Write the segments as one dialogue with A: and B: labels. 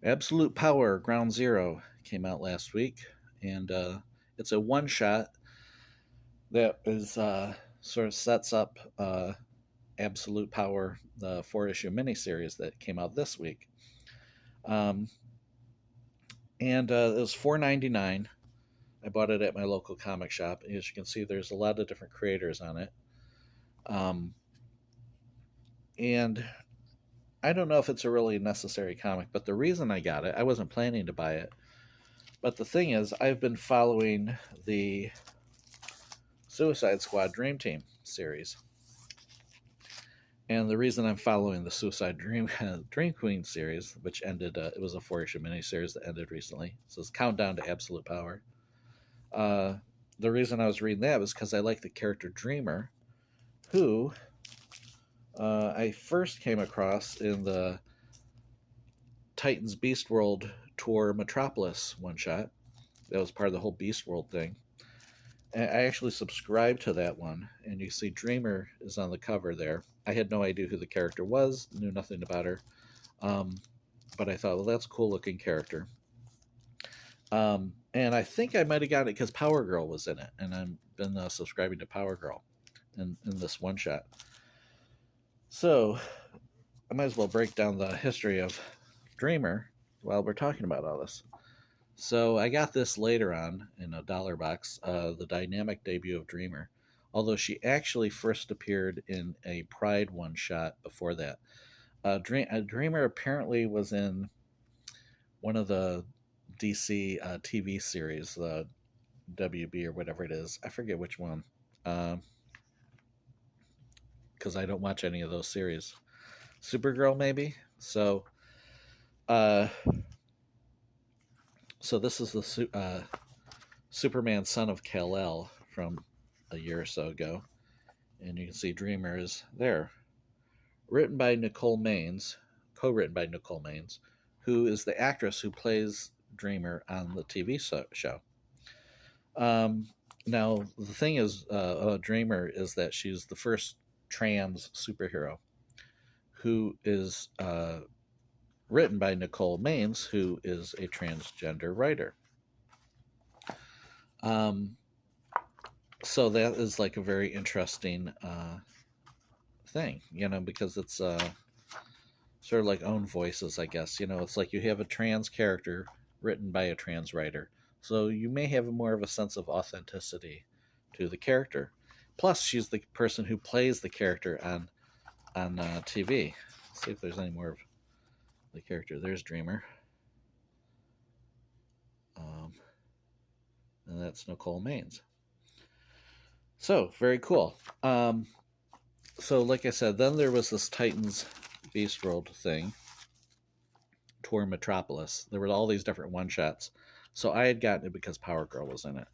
A: Absolute Power Ground Zero came out last week, and it's a one shot that is sort of sets up Absolute Power, the 4 issue miniseries that came out this week. Um, and it was $4.99. I bought it at my local comic shop. As you can see, there's a lot of different creators on it. Um, and I don't know if it's a really necessary comic, but the reason I got it, I wasn't planning to buy it. But the thing is, I've been following the Suicide Squad Dream Team series. And the reason I'm following the Suicide Dream Queen series, which ended, it was a 4 issue miniseries that ended recently. So it's Countdown to Absolute Power. The reason I was reading that was because I like the character Dreamer, who I first came across in the Titans Beast World Tour Metropolis one shot. That was part of the whole Beast World thing. And I actually subscribed to that one, and you see Dreamer is on the cover there. I had no idea who the character was, knew nothing about her, but I thought, well, that's a cool looking character. And I think I might have got it because Power Girl was in it, and I've been subscribing to Power Girl in this one shot. So I might as well break down the history of Dreamer while we're talking about all this. So I got this later on in a dollar box, the dynamic debut of Dreamer, although she actually first appeared in a Pride one shot before that. Dreamer apparently was in one of the DC TV series, the WB or whatever it is. I forget which one, because I don't watch any of those series. Supergirl, maybe. So this is the Superman Son of Kal-El from a year or so ago. And you can see Dreamer is there. Written by Nicole Maines, co-written by Nicole Maines, who is the actress who plays Dreamer on the TV show. Now, the thing is, Dreamer is that she's the first trans superhero who is written by Nicole Maines, who is a transgender writer. So that is like a very interesting thing, because it's sort of like own voices, I guess. It's like you have a trans character written by a trans writer, so you may have more of a sense of authenticity to the character. Plus, she's the person who plays the character on TV. Let's see if there's any more of the character. There's Dreamer. And that's Nicole Maines. So, very cool. So, like I said, then there was this Titans Beast World thing, Tour Metropolis. There were all these different one-shots. So I had gotten it because Power Girl was in it.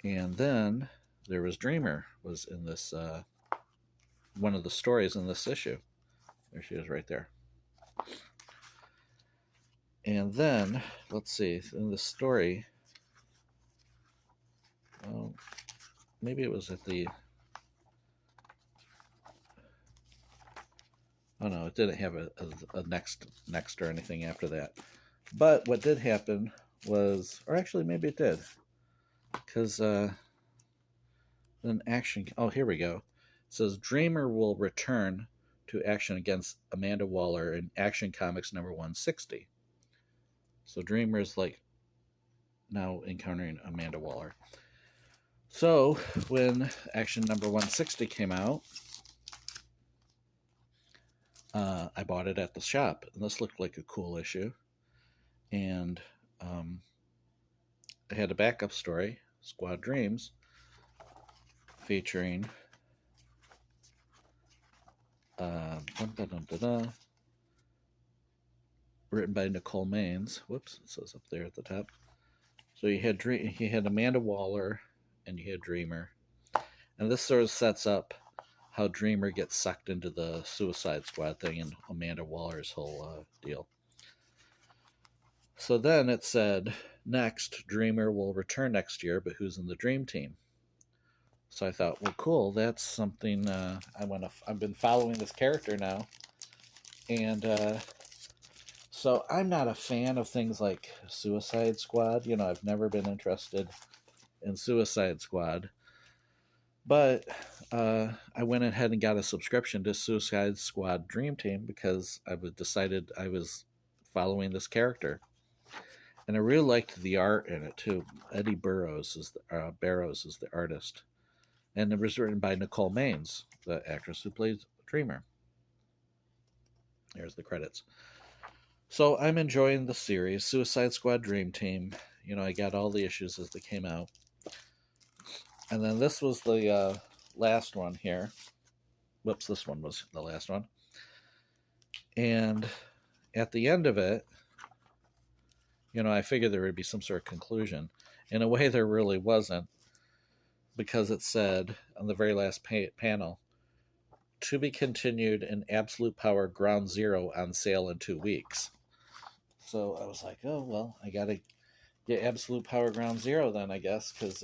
A: And then there was Dreamer was in this, one of the stories in this issue. There she is right there. And then, let's see, in the story, maybe it was at the, oh no, it didn't have a next or anything after that. But what did happen was, or actually maybe it did, because then action, oh, here we go. It says Dreamer will return to action against Amanda Waller in Action Comics number 160. So Dreamer's like now encountering Amanda Waller. So when Action number 160 came out, I bought it at the shop, and this looked like a cool issue. And it had a backup story, Squad Dreams, featuring written by Nicole Maines. Whoops, it says up there at the top. So you had Amanda Waller, and you had Dreamer, and this sort of sets up how Dreamer gets sucked into the Suicide Squad thing and Amanda Waller's whole deal. So then it said, next, Dreamer will return next year, but who's in the Dream Team? So I thought, well, cool, that's something I've been following this character now. And So I'm not a fan of things like Suicide Squad. You know, I've never been interested in Suicide Squad. But I went ahead and got a subscription to Suicide Squad Dream Team because decided I was following this character, and I really liked the art in it too. Eddie Barrows is the artist, and it was written by Nicole Maines, the actress who plays Dreamer. There's the credits. So I'm enjoying the series, Suicide Squad Dream Team. You know, I got all the issues as they came out, and then this was the last one here. Whoops, this one was the last one. And at the end of it, you know, I figured there would be some sort of conclusion. In a way, there really wasn't, because it said on the very last panel, to be continued in Absolute Power Ground Zero on sale in 2 weeks. So I was like, oh, well, I got to get Absolute Power Ground Zero then, I guess, because,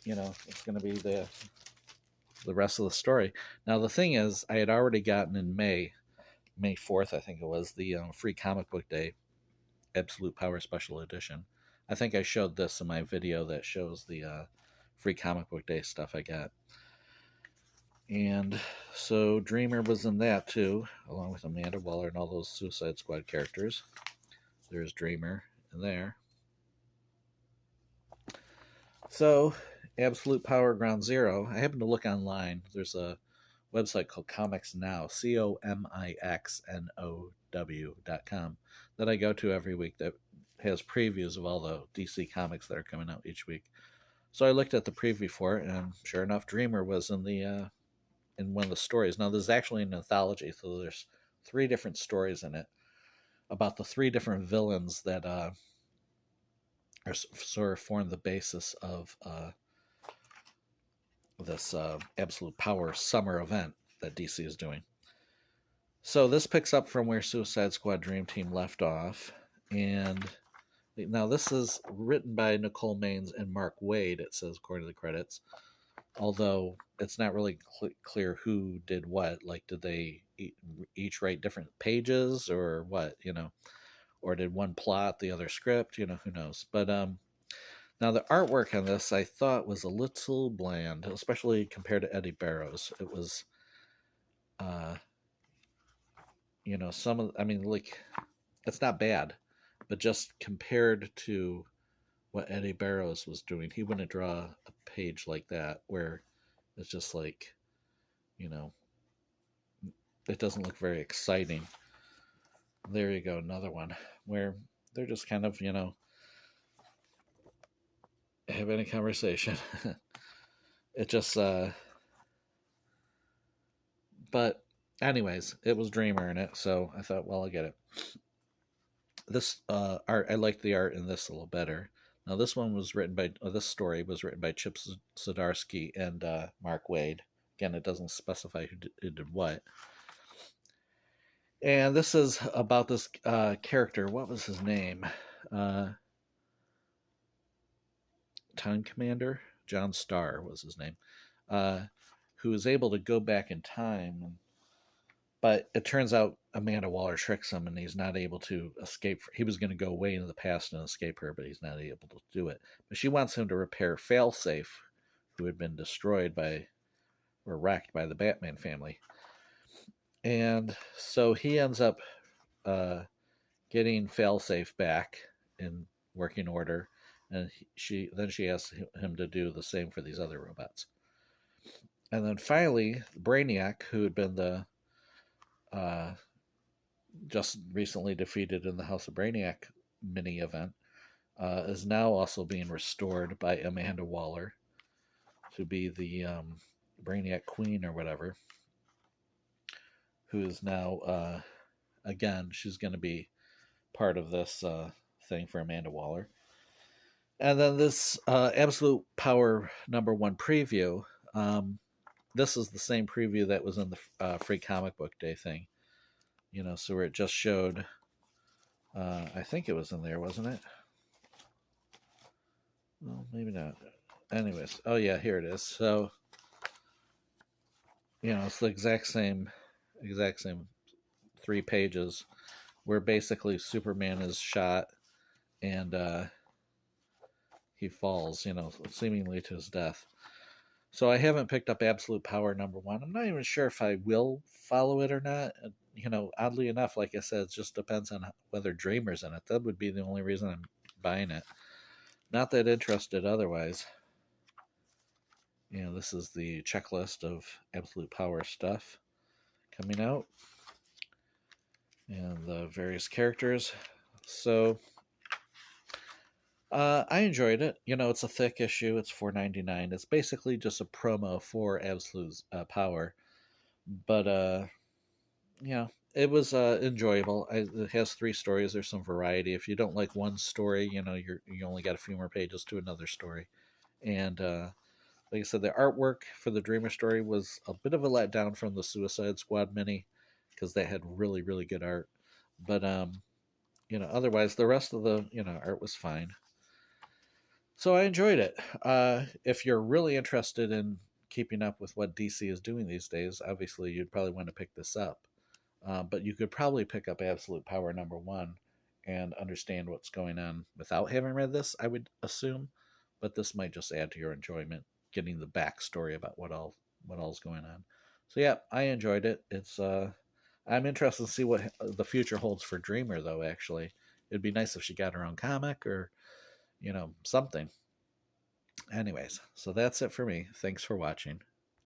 A: you know, it's going to be the rest of the story. Now, the thing is, I had already gotten in May 4th, I think it was, the free comic book day Absolute Power Special Edition. I think I showed this in my video that shows the free comic book day stuff I got. And so Dreamer was in that too, along with Amanda Waller and all those Suicide Squad characters. There's Dreamer in there. So, Absolute Power Ground Zero. I happened to look online. There's a website called Comics Now, COMIXNOW.com, that I go to every week that has previews of all the DC comics that are coming out each week. So I looked at the preview for it, and sure enough, Dreamer was in the in one of the stories. Now, there's actually an anthology, so there's 3 different stories in it about the 3 different villains that are sort of form the basis of this Absolute Power summer event that DC is doing. So this picks up from where Suicide Squad Dream Team left off, and now this is written by Nicole Maines and Mark Waid, it says according to the credits, although it's not really clear who did what. Like, did they each write different pages or what, you know, or did one plot the other script, you know, who knows. But now the artwork on this I thought was a little bland, especially compared to Eddie Barrows. It was you know, like, it's not bad, but just compared to what Eddie Barrows was doing, he wouldn't draw a page like that where it's just like, you know, it doesn't look very exciting. There you go, another one where they're just kind of, you know, having a conversation. It just but anyways, it was Dreamer in it, so I thought, well, I'll get it. This art, I liked the art in this a little better. Now, this one was written by, this story was written by Chip Zdarsky and Mark Waid. Again, it doesn't specify who did what. And this is about this character. What was his name? Time Commander? John Starr was his name. Who was able to go back in time. But it turns out Amanda Waller tricks him, and he's not able to escape. He was going to go way into the past and escape her, but he's not able to do it. But she wants him to repair Failsafe, who had been destroyed by, or wrecked by, the Batman family. And so he ends up getting Failsafe back in working order, and she asks him to do the same for these other robots. And then finally, Brainiac, who had been the just recently defeated in the House of Brainiac mini event, is now also being restored by Amanda Waller to be the Brainiac Queen or whatever, who is now, again, she's going to be part of this thing for Amanda Waller. And then this Absolute Power #1 preview, this is the same preview that was in the free comic book day thing. You know, so where it just showed, I think it was in there, wasn't it? Well, maybe not. Anyways, oh yeah, here it is. So, you know, it's the exact same 3 pages where basically Superman is shot and he falls, seemingly to his death. So I haven't picked up Absolute Power #1. I'm not even sure if I will follow it or not. Oddly enough, like I said, it just depends on whether Dreamer's in it. That would be the only reason I'm buying it. Not that interested otherwise. This is the checklist of Absolute Power stuff coming out and the various characters. So I enjoyed it. It's a thick issue. It's $4.99. It's basically just a promo for Absolute Power, but it was enjoyable. It has 3 stories. There's some variety. If you don't like one story, you only got a few more pages to another story. And like I said, the artwork for the Dreamer story was a bit of a letdown from the Suicide Squad mini because they had really, really good art. But otherwise the rest of the art was fine. So I enjoyed it. If you're really interested in keeping up with what DC is doing these days, obviously you'd probably want to pick this up. But you could probably pick up Absolute Power #1 and understand what's going on without having read this, I would assume. But this might just add to your enjoyment, getting the backstory about what all's going on. So yeah, I enjoyed it. It's I'm interested to see what the future holds for Dreamer, though. Actually, it'd be nice if she got her own comic or something. Anyways, so that's it for me. Thanks for watching.